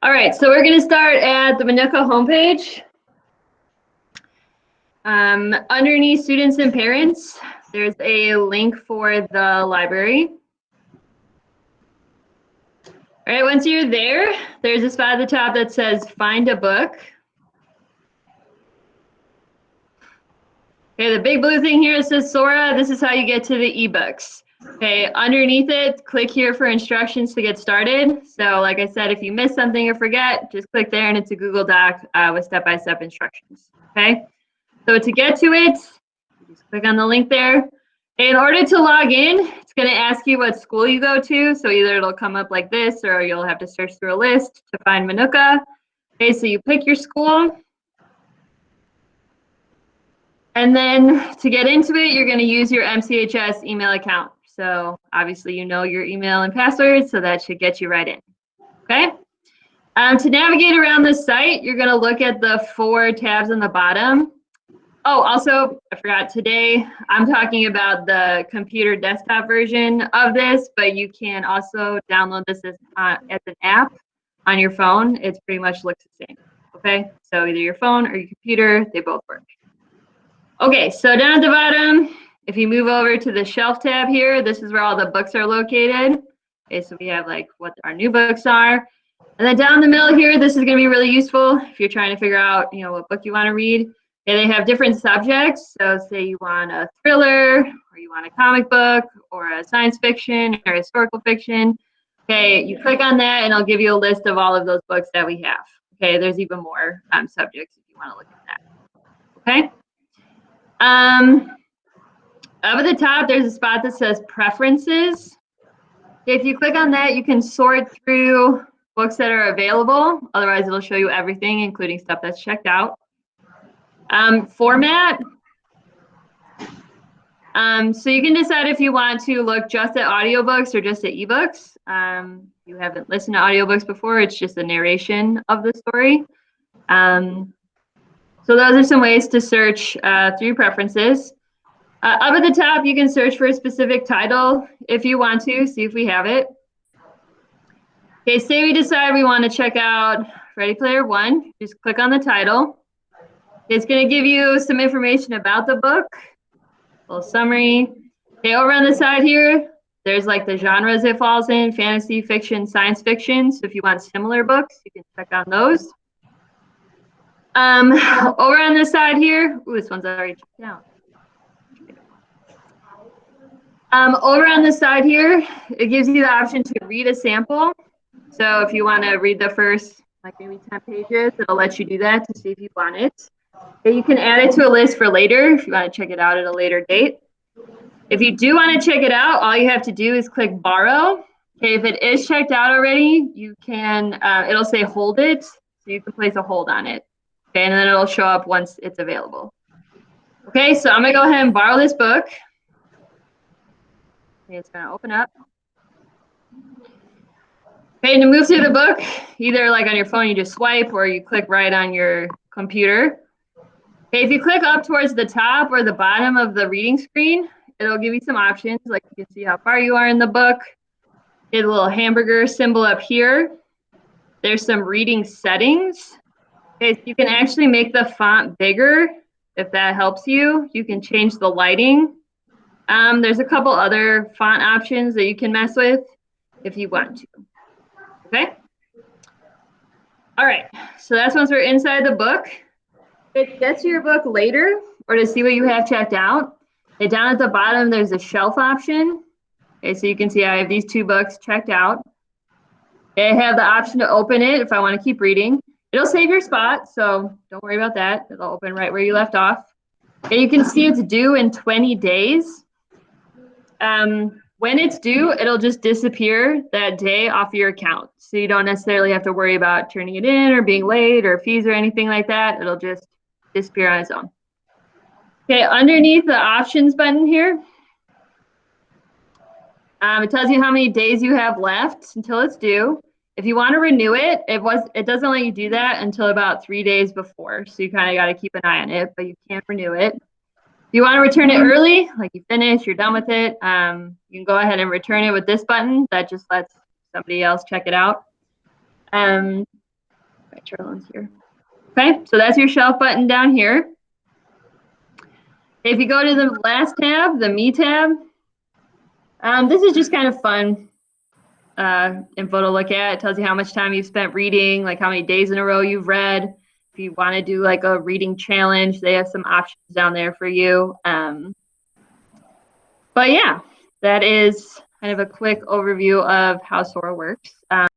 All right, so we're going to start at the Manuka homepage. Underneath students and parents, there's a link for the library. All right, once you're there, there's a spot at the top that says find a book. Okay, the big blue thing here says Sora. This is how you get to the ebooks. Okay, underneath it, click here for instructions to get started. So like I said, if you miss something or forget, just click there and it's a Google Doc with step-by-step instructions. Okay, so to get to it, just click on the link there. In order to log in, it's going to ask you what school you go to. So either it'll come up like this or you'll have to search through a list to find Manuka. Okay, so you pick your school. And then to get into it, you're going to use your MCHS email account. So obviously you know your email and password, so that should get you right in. Okay. To navigate around the site, you're going to look at the 4 tabs on the bottom. Oh, also, I forgot, today I'm talking about the computer desktop version of this, but you can also download this as an app on your phone. It pretty much looks the same. Okay, so either your phone or your computer, they both work. Okay, so down at the bottom, if you move over to the shelf tab here, this is where all the books are located. Okay, so we have like what our new books are. And then down the middle here, this is going to be really useful if you're trying to figure out, what book you want to read. Okay, they have different subjects. So say you want a thriller, or you want a comic book, or a science fiction, or historical fiction. Okay, you click on that and it'll give you a list of all of those books that we have. Okay, there's even more subjects if you want to look at that. Okay. Up at the top, there's a spot that says preferences. If you click on that, you can sort through books that are available. Otherwise, it'll show you everything, including stuff that's checked out. Format. So you can decide if you want to look just at audiobooks or just at ebooks. You haven't listened to audiobooks before, it's just a narration of the story. So those are some ways to search through preferences. Up at the top, you can search for a specific title if you want to, see if we have it. Okay, say we decide we want to check out Ready Player One. Just click on the title. It's going to give you some information about the book, a little summary. Okay, over on the side here, there's like the genres it falls in, fantasy, fiction, science fiction. So if you want similar books, you can check on those. Over on this side here, ooh, this one's already checked out. Over on the side here, it gives you the option to read a sample. So if you want to read the first, like maybe 10 pages, it'll let you do that to see if you want it. Okay, you can add it to a list for later if you want to check it out at a later date. If you do want to check it out, all you have to do is click borrow. Okay, if it is checked out already, you can, it'll say hold it, so you can place a hold on it. Okay, and then it'll show up once it's available. Okay, so I'm going to go ahead and borrow this book. Okay, it's going to open up. Okay, and to move through the book, either like on your phone, you just swipe, or you click right on your computer. Okay, if you click up towards the top or the bottom of the reading screen, it'll give you some options, like you can see how far you are in the book. There's a little hamburger symbol up here. There's some reading settings. Okay, so you can actually make the font bigger if that helps you. You can change the lighting. There's a couple other font options that you can mess with if you want to. Okay. All right. So that's once we're inside the book. To get to your book later or to see what you have checked out, down at the bottom, there's a shelf option. Okay, so you can see I have these 2 books checked out. I have the option to open it if I want to keep reading. It'll save your spot, so don't worry about that. It'll open right where you left off. And you can see it's due in 20 days. When it's due, it'll just disappear that day off your account. So you don't necessarily have to worry about turning it in or being late or fees or anything like that. It'll just disappear on its own. Okay, underneath the options button here, it tells you how many days you have left until it's due. If you want to renew it, it doesn't let you do that until about 3 days before. So you kind of got to keep an eye on it, but you can't renew it. If you want to return it early, like you finish, you're done with it, you can go ahead and return it with this button. That just lets somebody else check it out. Charlene's here. Okay, so that's your shelf button down here. If you go to the last tab, the Me tab, this is just kind of fun info to look at. It tells you how much time you've spent reading, like how many days in a row you've read. If you want to do like a reading challenge, they have some options down there for you. But yeah, that is kind of a quick overview of how Sora works.